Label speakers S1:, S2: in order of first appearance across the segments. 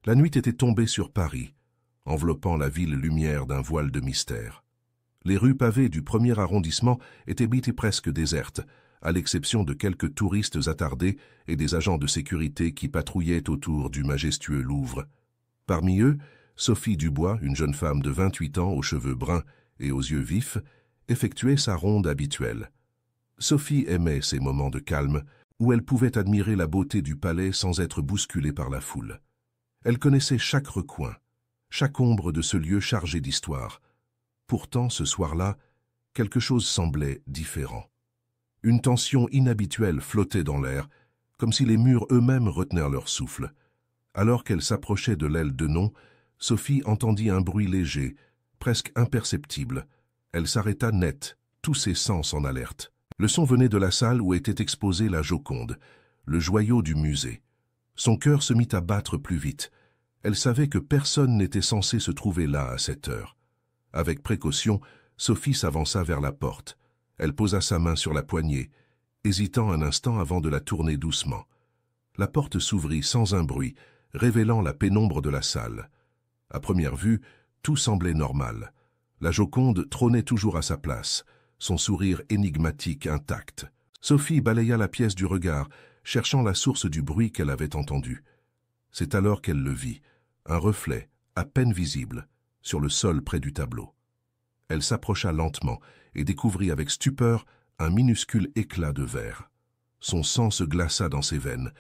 S1: La nuit était tombée sur Paris, enveloppant la ville lumière d'un voile de mystère. Les rues pavées du premier arrondissement étaient presque désertes, à l'exception de quelques touristes attardés et des agents de sécurité qui patrouillaient autour du majestueux Louvre. Parmi eux, Sophie Dubois, une jeune femme de 28 ans aux cheveux bruns et aux yeux vifs, effectuait sa ronde habituelle. Sophie aimait ces moments de calme où elle pouvait admirer la beauté du palais sans être bousculée par la foule. Elle connaissait chaque recoin, chaque ombre de ce lieu chargé d'histoire. Pourtant, ce soir-là, quelque chose semblait différent. Une tension inhabituelle flottait dans l'air, comme si les murs eux-mêmes retenaient leur souffle. Alors qu'elle s'approchait de l'aile de non, Sophie entendit un bruit léger, presque imperceptible. Elle s'arrêta net, tous ses sens en alerte. Le son venait de la salle où était exposée la Joconde, le joyau du musée. Son cœur se mit à battre plus vite. Elle savait que personne n'était censé se trouver là à cette heure. Avec précaution, Sophie s'avança vers la porte. Elle posa sa main sur la poignée, hésitant un instant avant de la tourner doucement. La porte s'ouvrit sans un bruit, révélant la pénombre de la salle. À première vue, tout semblait normal. La Joconde trônait toujours à sa place, son sourire énigmatique intact. Sophie balaya la pièce du regard, cherchant la source du bruit qu'elle avait entendu. C'est alors qu'elle le vit, un reflet, à peine visible, sur le sol près du tableau. Elle s'approcha lentement et découvrit avec stupeur un minuscule éclat de verre. Son sang se glaça dans ses veines.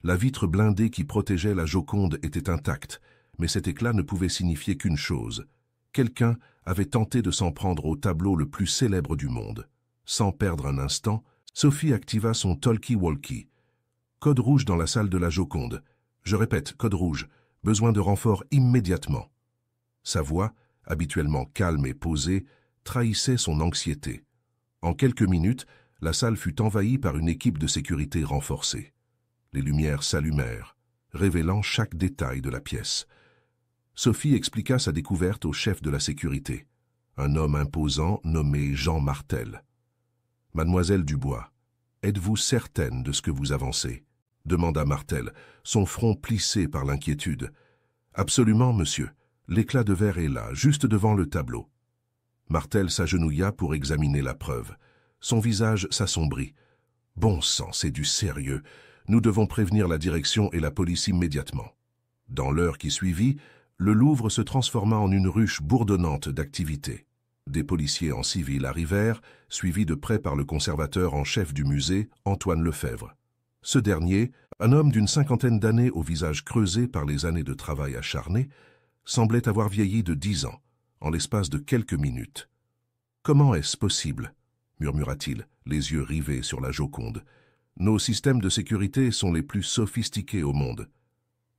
S1: La vitre blindée qui protégeait la Joconde était intacte, mais cet éclat ne pouvait signifier qu'une chose. Quelqu'un avait tenté de s'en prendre au tableau le plus célèbre du monde. Sans perdre un instant, Sophie activa son talkie-walkie. Code rouge dans la salle de la Joconde. Je répète, code rouge. Besoin de renfort immédiatement. Sa voix, habituellement calme et posée, trahissait son anxiété. En quelques minutes, la salle fut envahie par une équipe de sécurité renforcée. Les lumières s'allumèrent, révélant chaque détail de la pièce. Sophie expliqua sa découverte au chef de la sécurité, un homme imposant nommé Jean Martel. « Mademoiselle Dubois, êtes-vous certaine de ce que vous avancez ?» demanda Martel, son front plissé par l'inquiétude. « Absolument, monsieur. L'éclat de verre est là, juste devant le tableau. » Martel s'agenouilla pour examiner la preuve. Son visage s'assombrit. « Bon sang, c'est du sérieux. Nous devons prévenir la direction et la police immédiatement. » Dans l'heure qui suivit, le Louvre se transforma en une ruche bourdonnante d'activités. Des policiers en civil arrivèrent, suivis de près par le conservateur en chef du musée, Antoine Lefebvre. Ce dernier, un homme d'une cinquantaine d'années au visage creusé par les années de travail acharné, semblait avoir vieilli de 10 ans, en l'espace de quelques minutes. « Comment est-ce possible ?» murmura-t-il, les yeux rivés sur la Joconde. « Nos systèmes de sécurité sont les plus sophistiqués au monde. »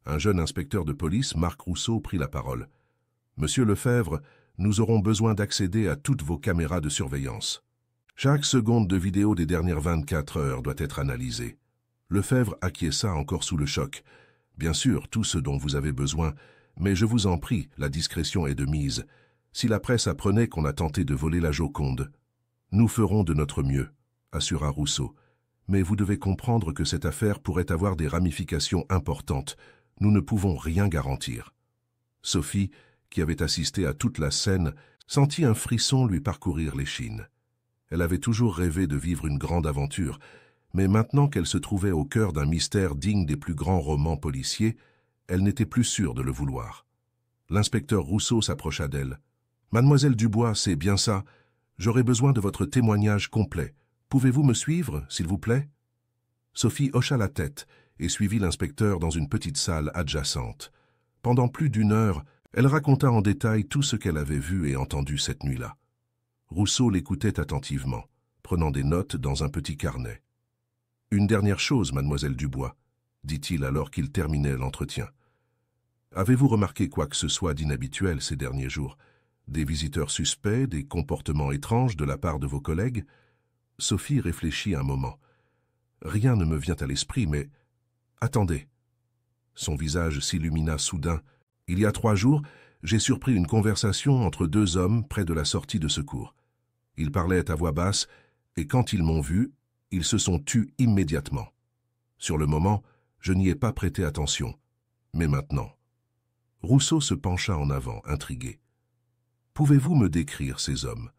S1: Un jeune inspecteur de police, Marc Rousseau, prit la parole. « Monsieur Lefebvre, nous aurons besoin d'accéder à toutes vos caméras de surveillance. Chaque seconde de vidéo des dernières 24 heures doit être analysée. » Lefebvre acquiesça encore sous le choc. « Bien sûr, tout ce dont vous avez besoin, mais je vous en prie, la discrétion est de mise. Si la presse apprenait qu'on a tenté de voler la Joconde, nous ferons de notre mieux, » assura Rousseau. « Mais vous devez comprendre que cette affaire pourrait avoir des ramifications importantes. Nous ne pouvons rien garantir. » Sophie, qui avait assisté à toute la scène, sentit un frisson lui parcourir l'échine. Elle avait toujours rêvé de vivre une grande aventure, mais maintenant qu'elle se trouvait au cœur d'un mystère digne des plus grands romans policiers, elle n'était plus sûre de le vouloir. L'inspecteur Rousseau s'approcha d'elle. « Mademoiselle Dubois, c'est bien ça. J'aurais besoin de votre témoignage complet. Pouvez-vous me suivre, s'il vous plaît ?» Sophie hocha la tête et suivit l'inspecteur dans une petite salle adjacente. Pendant plus d'1 heure, elle raconta en détail tout ce qu'elle avait vu et entendu cette nuit-là. Rousseau l'écoutait attentivement, prenant des notes dans un petit carnet. « Une dernière chose, mademoiselle Dubois, » dit-il alors qu'il terminait l'entretien. « Avez-vous remarqué quoi que ce soit d'inhabituel ces derniers jours? Des visiteurs suspects, des comportements étranges de la part de vos collègues ?» Sophie réfléchit un moment. « Rien ne me vient à l'esprit, mais... Attendez. » Son visage s'illumina soudain. « Il y a 3 jours, j'ai surpris une conversation entre 2 hommes près de la sortie de secours. Ils parlaient à voix basse, et quand ils m'ont vu, ils se sont tus immédiatement. Sur le moment, je n'y ai pas prêté attention. Mais maintenant, Rousseau se pencha en avant, intrigué. « Pouvez-vous me décrire ces hommes ?»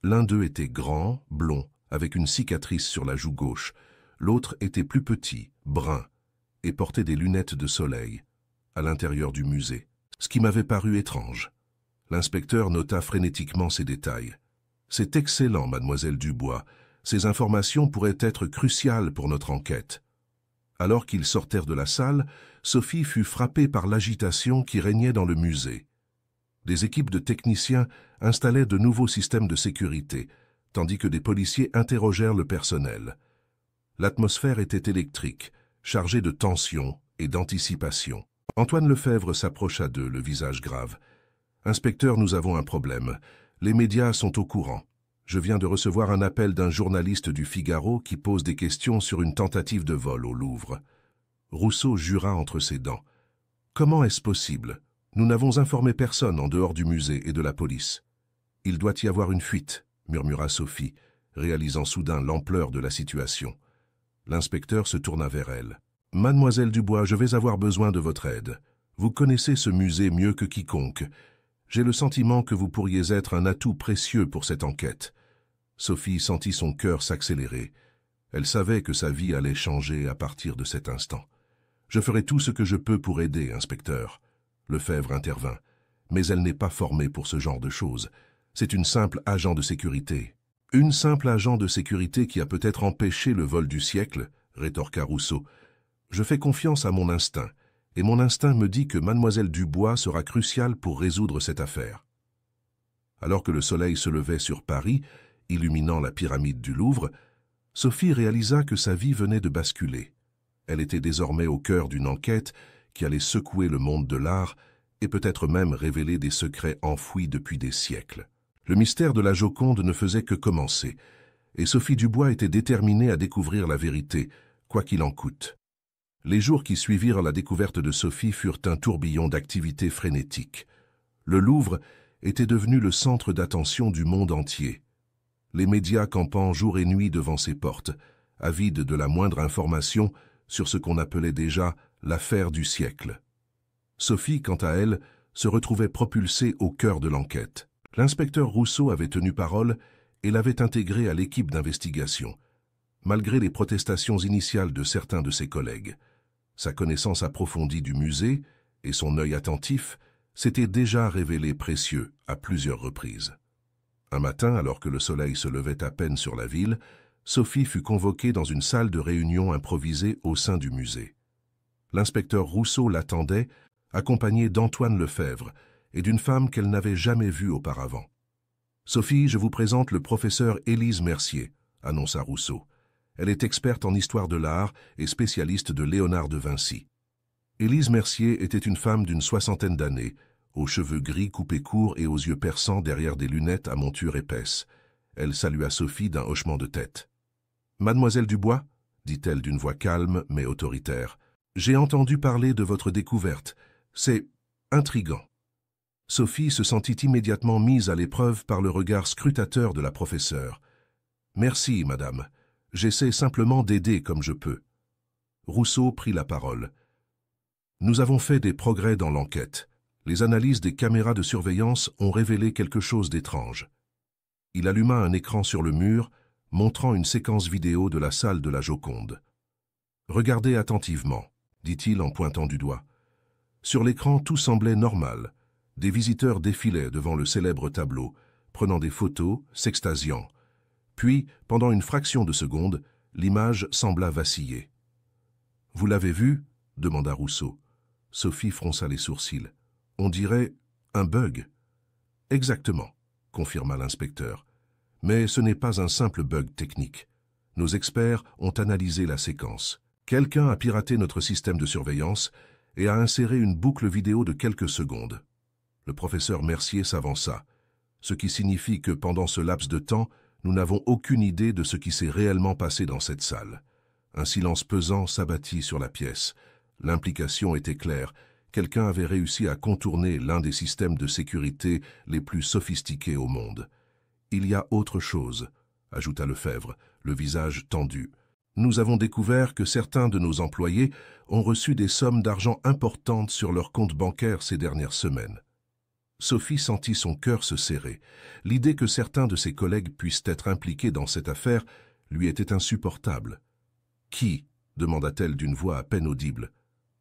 S1: L'un d'eux était grand, blond, avec une cicatrice sur la joue gauche. L'autre était plus petit, brun, et portait des lunettes de soleil, à l'intérieur du musée, ce qui m'avait paru étrange. L'inspecteur nota frénétiquement ces détails. « C'est excellent, mademoiselle Dubois. Ces informations pourraient être cruciales pour notre enquête. » Alors qu'ils sortèrent de la salle, Sophie fut frappée par l'agitation qui régnait dans le musée. Des équipes de techniciens installaient de nouveaux systèmes de sécurité, tandis que des policiers interrogèrent le personnel. L'atmosphère était électrique, chargée de tension et d'anticipation. Antoine Lefebvre s'approcha d'eux, le visage grave. « Inspecteur, nous avons un problème. Les médias sont au courant. Je viens de recevoir un appel d'un journaliste du Figaro qui pose des questions sur une tentative de vol au Louvre. » Rousseau jura entre ses dents. « Comment est-ce possible ? Nous n'avons informé personne en dehors du musée et de la police. »« Il doit y avoir une fuite, » murmura Sophie, réalisant soudain l'ampleur de la situation. L'inspecteur se tourna vers elle. « Mademoiselle Dubois, je vais avoir besoin de votre aide. Vous connaissez ce musée mieux que quiconque. J'ai le sentiment que vous pourriez être un atout précieux pour cette enquête. » Sophie sentit son cœur s'accélérer. Elle savait que sa vie allait changer à partir de cet instant. « Je ferai tout ce que je peux pour aider, inspecteur. » Lefebvre intervint. « Mais elle n'est pas formée pour ce genre de choses. C'est une simple agent de sécurité. »« Une simple agent de sécurité qui a peut-être empêché le vol du siècle ?» rétorqua Rousseau. « Je fais confiance à mon instinct, et mon instinct me dit que mademoiselle Dubois sera cruciale pour résoudre cette affaire. » Alors que le soleil se levait sur Paris, illuminant la pyramide du Louvre, Sophie réalisa que sa vie venait de basculer. Elle était désormais au cœur d'une enquête qui allait secouer le monde de l'art et peut-être même révéler des secrets enfouis depuis des siècles. Le mystère de la Joconde ne faisait que commencer, et Sophie Dubois était déterminée à découvrir la vérité, quoi qu'il en coûte. Les jours qui suivirent la découverte de Sophie furent un tourbillon d'activités frénétiques. Le Louvre était devenu le centre d'attention du monde entier. Les médias campant jour et nuit devant ses portes, avides de la moindre information sur ce qu'on appelait déjà l'affaire du siècle. Sophie, quant à elle, se retrouvait propulsée au cœur de l'enquête. L'inspecteur Rousseau avait tenu parole et l'avait intégrée à l'équipe d'investigation, malgré les protestations initiales de certains de ses collègues. Sa connaissance approfondie du musée et son œil attentif s'étaient déjà révélés précieux à plusieurs reprises. Un matin, alors que le soleil se levait à peine sur la ville, Sophie fut convoquée dans une salle de réunion improvisée au sein du musée. L'inspecteur Rousseau l'attendait, accompagné d'Antoine Lefebvre et d'une femme qu'elle n'avait jamais vue auparavant. « Sophie, je vous présente le professeur Élise Mercier », annonça Rousseau. Elle est experte en histoire de l'art et spécialiste de Léonard de Vinci. Élise Mercier était une femme d'une soixantaine d'années, aux cheveux gris coupés courts et aux yeux perçants derrière des lunettes à monture épaisse. Elle salua Sophie d'un hochement de tête. « Mademoiselle Dubois » dit-elle d'une voix calme mais autoritaire. « J'ai entendu parler de votre découverte. C'est intriguant. » Sophie se sentit immédiatement mise à l'épreuve par le regard scrutateur de la professeure. « Merci, madame. J'essaie simplement d'aider comme je peux. » Rousseau prit la parole. « Nous avons fait des progrès dans l'enquête. Les analyses des caméras de surveillance ont révélé quelque chose d'étrange. » Il alluma un écran sur le mur, montrant une séquence vidéo de la salle de la Joconde. « Regardez attentivement, » dit-il en pointant du doigt. Sur l'écran, tout semblait normal. Des visiteurs défilaient devant le célèbre tableau, prenant des photos, s'extasiant. Puis, pendant une fraction de seconde, l'image sembla vaciller. « Vous l'avez vu ?» demanda Rousseau. Sophie fronça les sourcils. « On dirait un bug. »« Exactement, » confirma l'inspecteur. « Mais ce n'est pas un simple bug technique. Nos experts ont analysé la séquence. Quelqu'un a piraté notre système de surveillance et a inséré une boucle vidéo de quelques secondes. » Le professeur Mercier s'avança, ce qui signifie que pendant ce laps de temps, nous n'avons aucune idée de ce qui s'est réellement passé dans cette salle. Un silence pesant s'abattit sur la pièce. L'implication était claire. Quelqu'un avait réussi à contourner l'un des systèmes de sécurité les plus sophistiqués au monde. « Il y a autre chose », ajouta Lefebvre, le visage tendu. Nous avons découvert que certains de nos employés ont reçu des sommes d'argent importantes sur leur compte bancaire ces dernières semaines. Sophie sentit son cœur se serrer. L'idée que certains de ses collègues puissent être impliqués dans cette affaire lui était insupportable. « Qui ?» demanda-t-elle d'une voix à peine audible.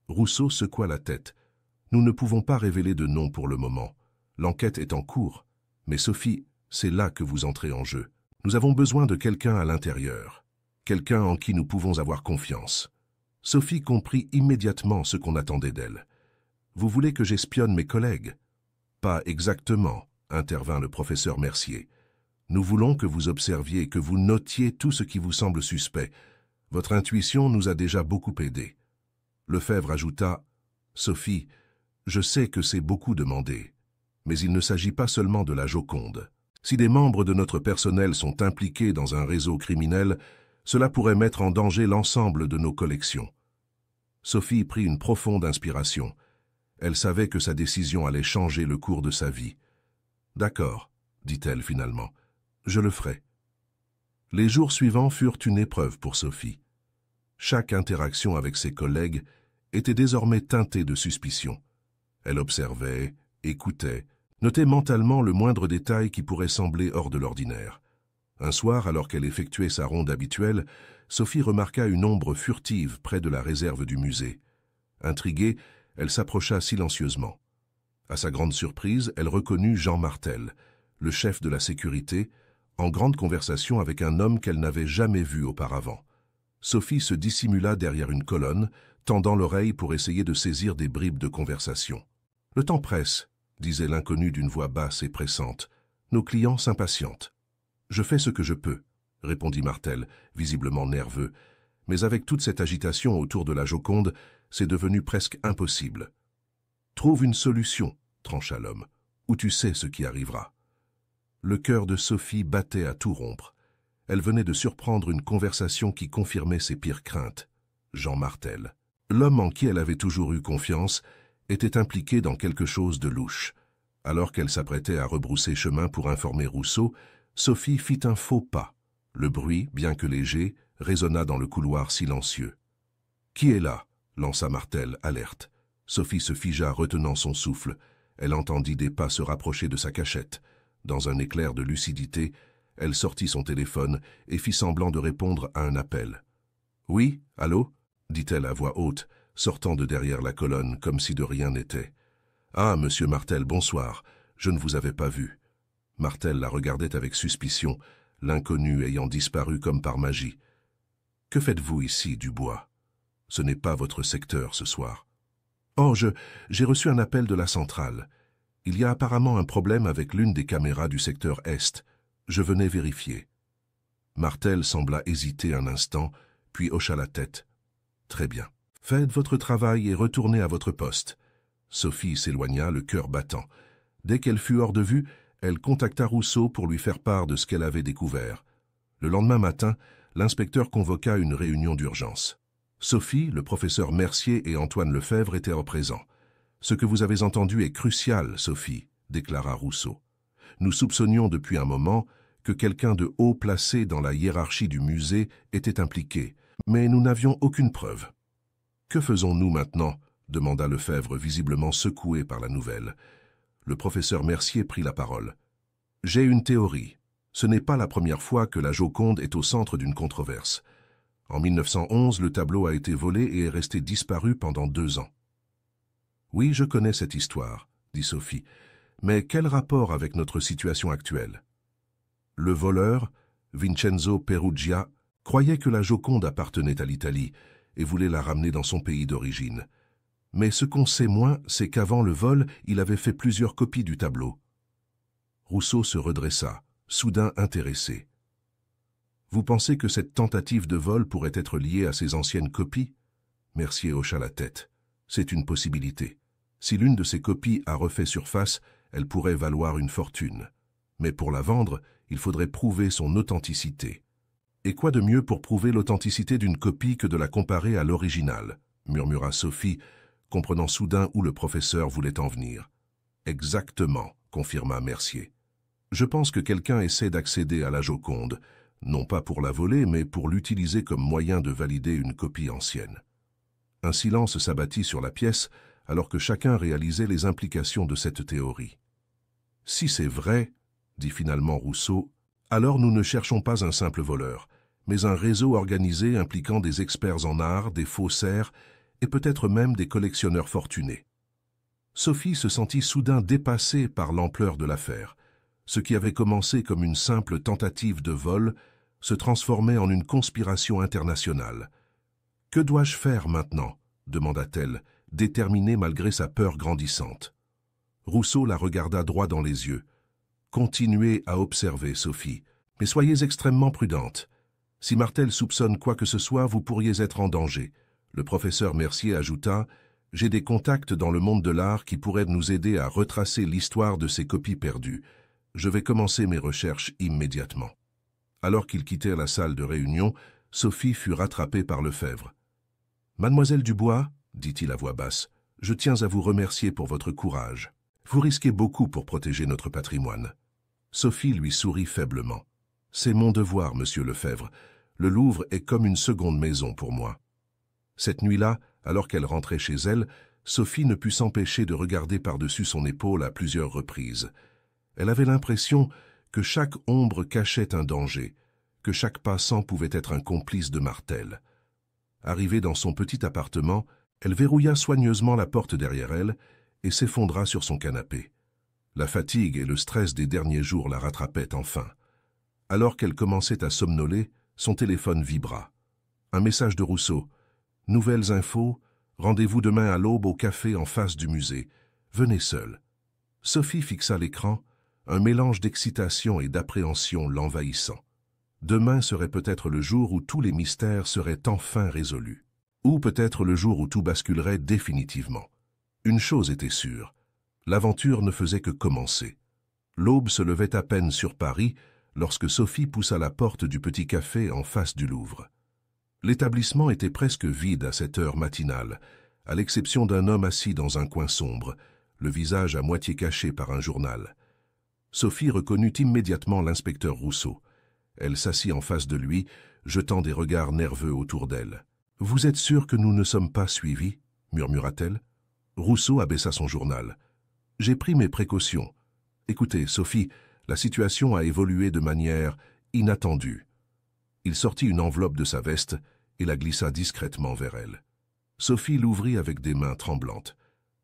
S1: Rousseau secoua la tête. « Nous ne pouvons pas révéler de nom pour le moment. L'enquête est en cours. Mais Sophie, c'est là que vous entrez en jeu. Nous avons besoin de quelqu'un à l'intérieur. Quelqu'un en qui nous pouvons avoir confiance. » Sophie comprit immédiatement ce qu'on attendait d'elle. « Vous voulez que j'espionne mes collègues ?»« Pas exactement, » intervint le professeur Mercier. « Nous voulons que vous observiez, que vous notiez tout ce qui vous semble suspect. Votre intuition nous a déjà beaucoup aidés. » Lefebvre ajouta, « Sophie, je sais que c'est beaucoup demandé, mais il ne s'agit pas seulement de la Joconde. Si des membres de notre personnel sont impliqués dans un réseau criminel, cela pourrait mettre en danger l'ensemble de nos collections. » Sophie prit une profonde inspiration. Elle savait que sa décision allait changer le cours de sa vie. « D'accord, » dit-elle finalement, « je le ferai. » Les jours suivants furent une épreuve pour Sophie. Chaque interaction avec ses collègues était désormais teintée de suspicion. Elle observait, écoutait, notait mentalement le moindre détail qui pourrait sembler hors de l'ordinaire. Un soir, alors qu'elle effectuait sa ronde habituelle, Sophie remarqua une ombre furtive près de la réserve du musée. Intriguée, elle s'approcha silencieusement. À sa grande surprise, elle reconnut Jean Martel, le chef de la sécurité, en grande conversation avec un homme qu'elle n'avait jamais vu auparavant. Sophie se dissimula derrière une colonne, tendant l'oreille pour essayer de saisir des bribes de conversation. « Le temps presse, » disait l'inconnu d'une voix basse et pressante. « Nos clients s'impatientent. »« Je fais ce que je peux, » répondit Martel, visiblement nerveux. « Mais avec toute cette agitation autour de la Joconde, c'est devenu presque impossible. »« Trouve une solution, » trancha l'homme, « ou tu sais ce qui arrivera. » Le cœur de Sophie battait à tout rompre. Elle venait de surprendre une conversation qui confirmait ses pires craintes. Jean Martel. L'homme en qui elle avait toujours eu confiance était impliqué dans quelque chose de louche. Alors qu'elle s'apprêtait à rebrousser chemin pour informer Rousseau, Sophie fit un faux pas. Le bruit, bien que léger, résonna dans le couloir silencieux. « Qui est là ?» lança Martel, alerte. Sophie se figea, retenant son souffle. Elle entendit des pas se rapprocher de sa cachette. Dans un éclair de lucidité, elle sortit son téléphone et fit semblant de répondre à un appel. « Oui, allô ?» dit-elle à voix haute, sortant de derrière la colonne comme si de rien n'était. « Ah, monsieur Martel, bonsoir, je ne vous avais pas vu. » Martel la regardait avec suspicion, l'inconnu ayant disparu comme par magie. « Que faites-vous ici, Dubois? Ce n'est pas votre secteur ce soir. »« Oh, j'ai reçu un appel de la centrale. Il y a apparemment un problème avec l'une des caméras du secteur Est. Je venais vérifier. » Martel sembla hésiter un instant, puis hocha la tête. « Très bien. Faites votre travail et retournez à votre poste. » Sophie s'éloigna, le cœur battant. Dès qu'elle fut hors de vue, elle contacta Rousseau pour lui faire part de ce qu'elle avait découvert. Le lendemain matin, l'inspecteur convoqua une réunion d'urgence. Sophie, le professeur Mercier et Antoine Lefebvre étaient présents. « Ce que vous avez entendu est crucial, Sophie, » déclara Rousseau. « Nous soupçonnions depuis un moment que quelqu'un de haut placé dans la hiérarchie du musée était impliqué, mais nous n'avions aucune preuve. »« Que faisons-nous maintenant ?» demanda Lefebvre, visiblement secoué par la nouvelle. Le professeur Mercier prit la parole. « J'ai une théorie. Ce n'est pas la première fois que la Joconde est au centre d'une controverse. En 1911, le tableau a été volé et est resté disparu pendant 2 ans. »« Oui, je connais cette histoire, » dit Sophie. « Mais quel rapport avec notre situation actuelle ?» Le voleur, Vincenzo Perugia, croyait que la Joconde appartenait à l'Italie et voulait la ramener dans son pays d'origine. Mais ce qu'on sait moins, c'est qu'avant le vol, il avait fait plusieurs copies du tableau. Rousseau se redressa, soudain intéressé. « Vous pensez que cette tentative de vol pourrait être liée à ces anciennes copies ?» Mercier hocha la tête. « C'est une possibilité. Si l'une de ces copies a refait surface, elle pourrait valoir une fortune. Mais pour la vendre, il faudrait prouver son authenticité. Et quoi de mieux pour prouver l'authenticité d'une copie que de la comparer à l'original ?» murmura Sophie, comprenant soudain où le professeur voulait en venir. « Exactement, » confirma Mercier. « Je pense que quelqu'un essaie d'accéder à la Joconde, non pas pour la voler, mais pour l'utiliser comme moyen de valider une copie ancienne. Un silence s'abattit sur la pièce, alors que chacun réalisait les implications de cette théorie. « Si c'est vrai, dit finalement Rousseau, alors nous ne cherchons pas un simple voleur, mais un réseau organisé impliquant des experts en art, des faussaires et peut-être même des collectionneurs fortunés. » Sophie se sentit soudain dépassée par l'ampleur de l'affaire. Ce qui avait commencé comme une simple tentative de vol se transformait en une conspiration internationale. « Que dois-je faire maintenant ?» demanda-t-elle, déterminée malgré sa peur grandissante. Rousseau la regarda droit dans les yeux. « Continuez à observer, Sophie, mais soyez extrêmement prudente. Si Martel soupçonne quoi que ce soit, vous pourriez être en danger. » Le professeur Mercier ajouta « J'ai des contacts dans le monde de l'art qui pourraient nous aider à retracer l'histoire de ces copies perdues. Je vais commencer mes recherches immédiatement. » Alors qu'ils quittèrent la salle de réunion, Sophie fut rattrapée par Lefebvre. « Mademoiselle Dubois, dit-il à voix basse, je tiens à vous remercier pour votre courage. Vous risquez beaucoup pour protéger notre patrimoine. » Sophie lui sourit faiblement. « C'est mon devoir, monsieur Lefebvre. Le Louvre est comme une seconde maison pour moi. » Cette nuit-là, alors qu'elle rentrait chez elle, Sophie ne put s'empêcher de regarder par-dessus son épaule à plusieurs reprises. Elle avait l'impression que chaque ombre cachait un danger, que chaque passant pouvait être un complice de Martel. Arrivée dans son petit appartement, elle verrouilla soigneusement la porte derrière elle et s'effondra sur son canapé. La fatigue et le stress des derniers jours la rattrapaient enfin. Alors qu'elle commençait à somnoler, son téléphone vibra. Un message de Rousseau. « Nouvelles infos, rendez-vous demain à l'aube au café en face du musée. Venez seule. » Sophie fixa l'écran, un mélange d'excitation et d'appréhension l'envahissant. Demain serait peut-être le jour où tous les mystères seraient enfin résolus. Ou peut-être le jour où tout basculerait définitivement. Une chose était sûre, l'aventure ne faisait que commencer. L'aube se levait à peine sur Paris lorsque Sophie poussa la porte du petit café en face du Louvre. L'établissement était presque vide à cette heure matinale, à l'exception d'un homme assis dans un coin sombre, le visage à moitié caché par un journal. Sophie reconnut immédiatement l'inspecteur Rousseau. Elle s'assit en face de lui, jetant des regards nerveux autour d'elle. « Vous êtes sûr que nous ne sommes pas suivis ?» murmura-t-elle. Rousseau abaissa son journal. « J'ai pris mes précautions. Écoutez, Sophie, la situation a évolué de manière inattendue. » Il sortit une enveloppe de sa veste et la glissa discrètement vers elle. Sophie l'ouvrit avec des mains tremblantes.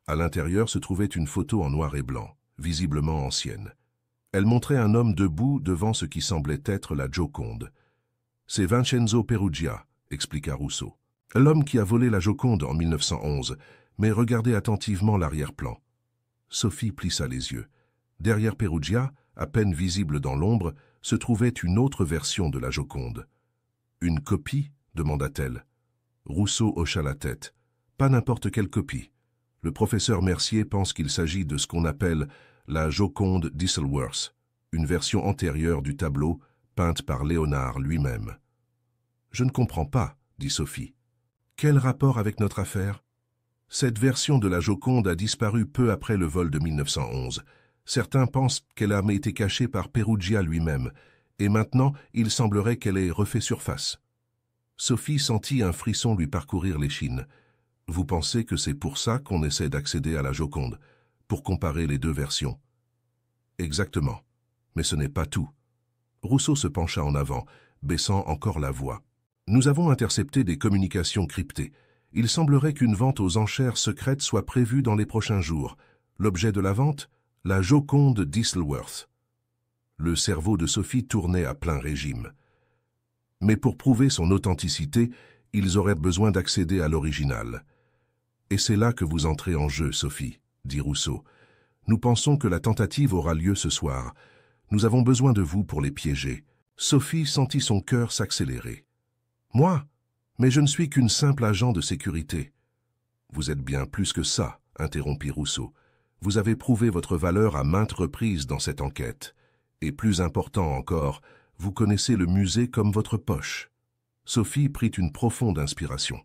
S1: À l'intérieur se trouvait une photo en noir et blanc, visiblement ancienne. Elle montrait un homme debout devant ce qui semblait être la Joconde. « C'est Vincenzo Perugia », expliqua Rousseau. « L'homme qui a volé la Joconde en 1911, mais regardez attentivement l'arrière-plan. » Sophie plissa les yeux. Derrière Perugia, à peine visible dans l'ombre, se trouvait une autre version de la Joconde. « Une copie ?» demanda-t-elle. Rousseau hocha la tête. « Pas n'importe quelle copie. Le professeur Mercier pense qu'il s'agit de ce qu'on appelle la Joconde d'Isleworth, une version antérieure du tableau peinte par Léonard lui-même. »« Je ne comprends pas, » dit Sophie. « Quel rapport avec notre affaire ? Cette version de la Joconde a disparu peu après le vol de 1911. Certains pensent qu'elle a été cachée par Perugia lui-même, et maintenant il semblerait qu'elle ait refait surface. » Sophie sentit un frisson lui parcourir l'échine. « Vous pensez que c'est pour ça qu'on essaie d'accéder à la Joconde, pour comparer les deux versions ?»« Exactement. Mais ce n'est pas tout. » Rousseau se pencha en avant, baissant encore la voix. « Nous avons intercepté des communications cryptées. Il semblerait qu'une vente aux enchères secrètes soit prévue dans les prochains jours. L'objet de la vente ? La Joconde d'Isleworth. » Le cerveau de Sophie tournait à plein régime. « Mais pour prouver son authenticité, ils auraient besoin d'accéder à l'original. »« Et c'est là que vous entrez en jeu, Sophie, » dit Rousseau. « Nous pensons que la tentative aura lieu ce soir. Nous avons besoin de vous pour les piéger. » Sophie sentit son cœur s'accélérer. « Moi ? Mais je ne suis qu'une simple agent de sécurité. »« Vous êtes bien plus que ça, » interrompit Rousseau. « Vous avez prouvé votre valeur à maintes reprises dans cette enquête. Et plus important encore, vous connaissez le musée comme votre poche. » Sophie prit une profonde inspiration.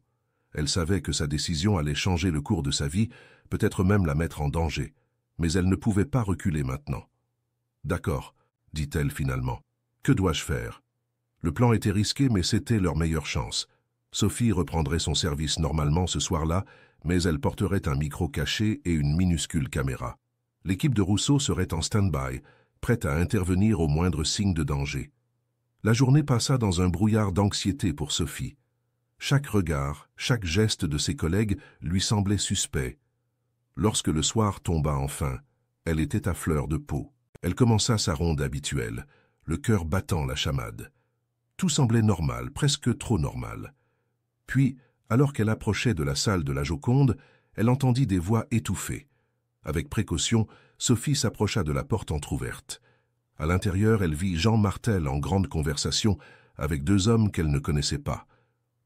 S1: Elle savait que sa décision allait changer le cours de sa vie, peut-être même la mettre en danger, mais elle ne pouvait pas reculer maintenant. « D'accord, dit-elle finalement. Que dois-je faire ? Le plan était risqué, mais c'était leur meilleure chance. Sophie reprendrait son service normalement ce soir-là, mais elle porterait un micro caché et une minuscule caméra. L'équipe de Rousseau serait en stand-by, prête à intervenir au moindre signe de danger. La journée passa dans un brouillard d'anxiété pour Sophie. Chaque regard, chaque geste de ses collègues lui semblait suspect. Lorsque le soir tomba enfin, elle était à fleur de peau. Elle commença sa ronde habituelle, le cœur battant la chamade. Tout semblait normal, presque trop normal. Puis, alors qu'elle approchait de la salle de la Joconde, elle entendit des voix étouffées. Avec précaution, Sophie s'approcha de la porte entr'ouverte. À l'intérieur, elle vit Jean Martel en grande conversation avec deux hommes qu'elle ne connaissait pas.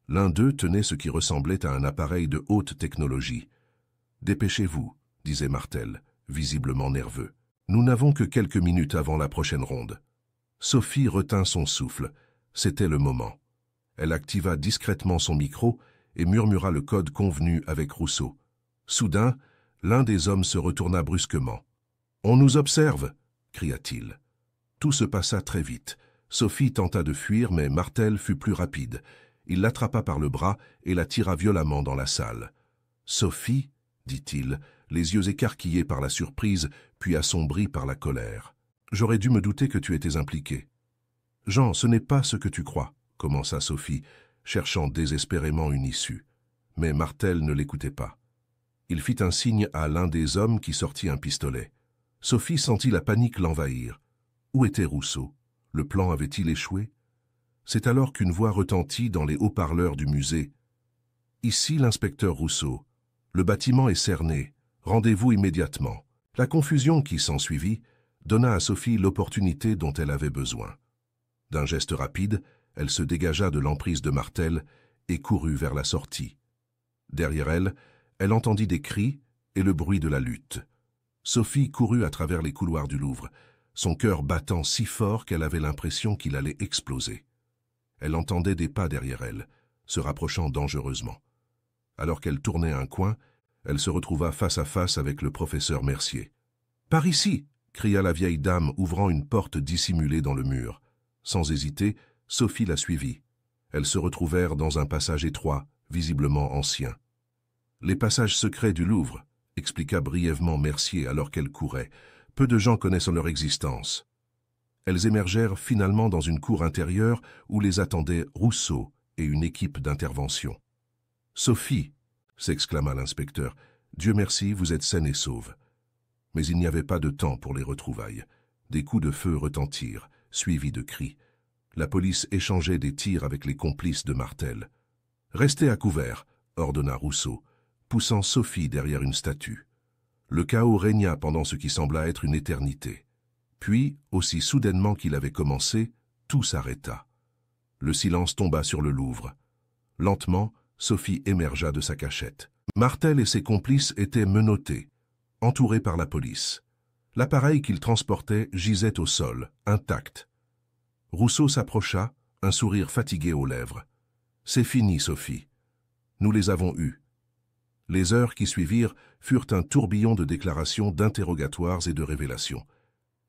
S1: L'un d'eux tenait ce qui ressemblait à un appareil de haute technologie. « Dépêchez-vous », disait Martel, visiblement nerveux. « Nous n'avons que quelques minutes avant la prochaine ronde. » Sophie retint son souffle. C'était le moment. Elle activa discrètement son micro et murmura le code convenu avec Rousseau. Soudain, l'un des hommes se retourna brusquement. « On nous observe !» cria-t-il. Tout se passa très vite. Sophie tenta de fuir, mais Martel fut plus rapide. Il l'attrapa par le bras et la tira violemment dans la salle. « Sophie !» dit-il, les yeux écarquillés par la surprise, puis assombris par la colère. « J'aurais dû me douter que tu étais impliqué. »« Jean, ce n'est pas ce que tu crois, » commença Sophie, cherchant désespérément une issue. Mais Martel ne l'écoutait pas. Il fit un signe à l'un des hommes qui sortit un pistolet. Sophie sentit la panique l'envahir. Où était Rousseau? Le plan avait-il échoué? C'est alors qu'une voix retentit dans les haut-parleurs du musée. « Ici l'inspecteur Rousseau. Le bâtiment est cerné. Rendez-vous immédiatement. » La confusion qui s'ensuivit donna à Sophie l'opportunité dont elle avait besoin. D'un geste rapide, elle se dégagea de l'emprise de Martel et courut vers la sortie. Derrière elle, elle entendit des cris et le bruit de la lutte. Sophie courut à travers les couloirs du Louvre, son cœur battant si fort qu'elle avait l'impression qu'il allait exploser. Elle entendait des pas derrière elle, se rapprochant dangereusement. Alors qu'elle tournait un coin, elle se retrouva face à face avec le professeur Mercier. « Par ici !» cria la vieille dame, ouvrant une porte dissimulée dans le mur. Sans hésiter, Sophie la suivit. Elles se retrouvèrent dans un passage étroit, visiblement ancien. « Les passages secrets du Louvre », expliqua brièvement Mercier alors qu'elle courait. « Peu de gens connaissent leur existence. » Elles émergèrent finalement dans une cour intérieure où les attendaient Rousseau et une équipe d'intervention. « Sophie !» s'exclama l'inspecteur. « Dieu merci, vous êtes saine et sauve. » Mais il n'y avait pas de temps pour les retrouvailles. Des coups de feu retentirent, suivis de cris. La police échangeait des tirs avec les complices de Martel. « Restez à couvert !» ordonna Rousseau, poussant Sophie derrière une statue. Le chaos régna pendant ce qui sembla être une éternité. Puis, aussi soudainement qu'il avait commencé, tout s'arrêta. Le silence tomba sur le Louvre. Lentement, Sophie émergea de sa cachette. Martel et ses complices étaient menottés, entourés par la police. L'appareil qu'ils transportaient gisait au sol, intact. Rousseau s'approcha, un sourire fatigué aux lèvres. « C'est fini, Sophie. Nous les avons eus. » Les heures qui suivirent furent un tourbillon de déclarations, d'interrogatoires et de révélations.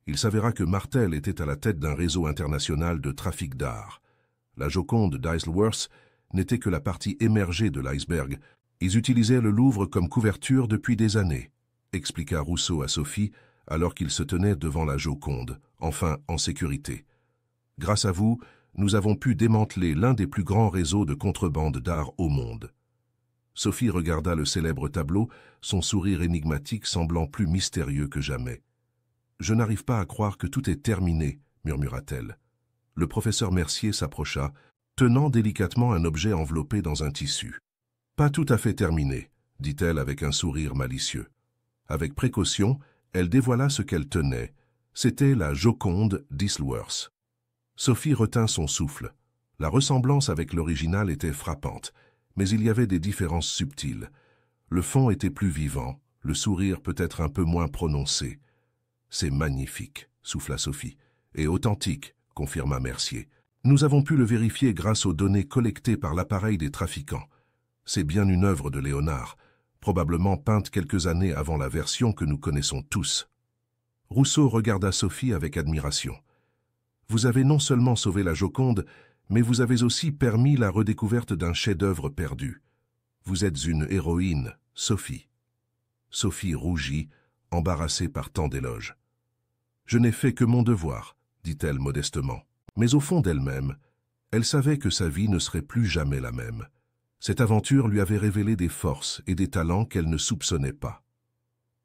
S1: Il s'avéra que Martel était à la tête d'un réseau international de trafic d'art. La Joconde d'Isleworth n'était que la partie émergée de l'iceberg. Ils utilisaient le Louvre comme couverture depuis des années, expliqua Rousseau à Sophie alors qu'ils se tenaient devant la Joconde, enfin en sécurité. Grâce à vous, nous avons pu démanteler l'un des plus grands réseaux de contrebande d'art au monde. Sophie regarda le célèbre tableau, son sourire énigmatique semblant plus mystérieux que jamais. « Je n'arrive pas à croire que tout est terminé, » murmura-t-elle. Le professeur Mercier s'approcha, tenant délicatement un objet enveloppé dans un tissu. « Pas tout à fait terminé, » dit-elle avec un sourire malicieux. Avec précaution, elle dévoila ce qu'elle tenait. C'était la Joconde d'Isleworth. Sophie retint son souffle. La ressemblance avec l'original était frappante, mais il y avait des différences subtiles. Le fond était plus vivant, le sourire peut-être un peu moins prononcé. « C'est magnifique », souffla Sophie. « Et authentique », confirma Mercier. « Nous avons pu le vérifier grâce aux données collectées par l'appareil des trafiquants. C'est bien une œuvre de Léonard, probablement peinte quelques années avant la version que nous connaissons tous. » Rousseau regarda Sophie avec admiration. « Vous avez non seulement sauvé la Joconde, mais vous avez aussi permis la redécouverte d'un chef-d'œuvre perdu. Vous êtes une héroïne, Sophie. Sophie rougit, embarrassée par tant d'éloges. Je n'ai fait que mon devoir, dit-elle modestement. Mais au fond d'elle-même, elle savait que sa vie ne serait plus jamais la même. Cette aventure lui avait révélé des forces et des talents qu'elle ne soupçonnait pas.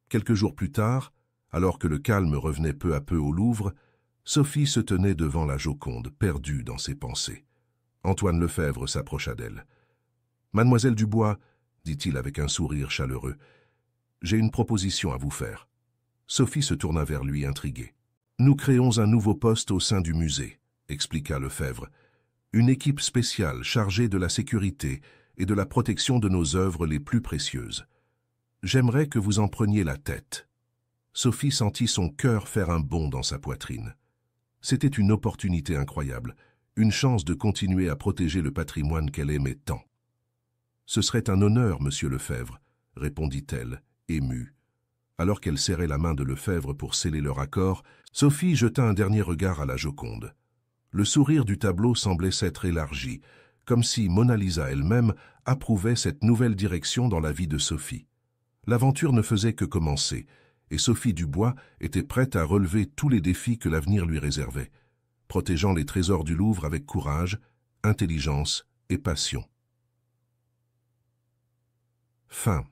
S1: Quelques jours plus tard, alors que le calme revenait peu à peu au Louvre, Sophie se tenait devant la Joconde, perdue dans ses pensées. Antoine Lefebvre s'approcha d'elle. « Mademoiselle Dubois, dit-il avec un sourire chaleureux, j'ai une proposition à vous faire. » Sophie se tourna vers lui, intriguée. « Nous créons un nouveau poste au sein du musée, » expliqua Lefebvre. « Une équipe spéciale chargée de la sécurité et de la protection de nos œuvres les plus précieuses. J'aimerais que vous en preniez la tête. » Sophie sentit son cœur faire un bond dans sa poitrine. C'était une opportunité incroyable, une chance de continuer à protéger le patrimoine qu'elle aimait tant. « Ce serait un honneur, monsieur Lefebvre, » répondit-elle, émue. Alors qu'elle serrait la main de Lefebvre pour sceller leur accord, Sophie jeta un dernier regard à la Joconde. Le sourire du tableau semblait s'être élargi, comme si Mona Lisa elle-même approuvait cette nouvelle direction dans la vie de Sophie. L'aventure ne faisait que commencer, et Sophie Dubois était prête à relever tous les défis que l'avenir lui réservait, protégeant les trésors du Louvre avec courage, intelligence et passion. Fin.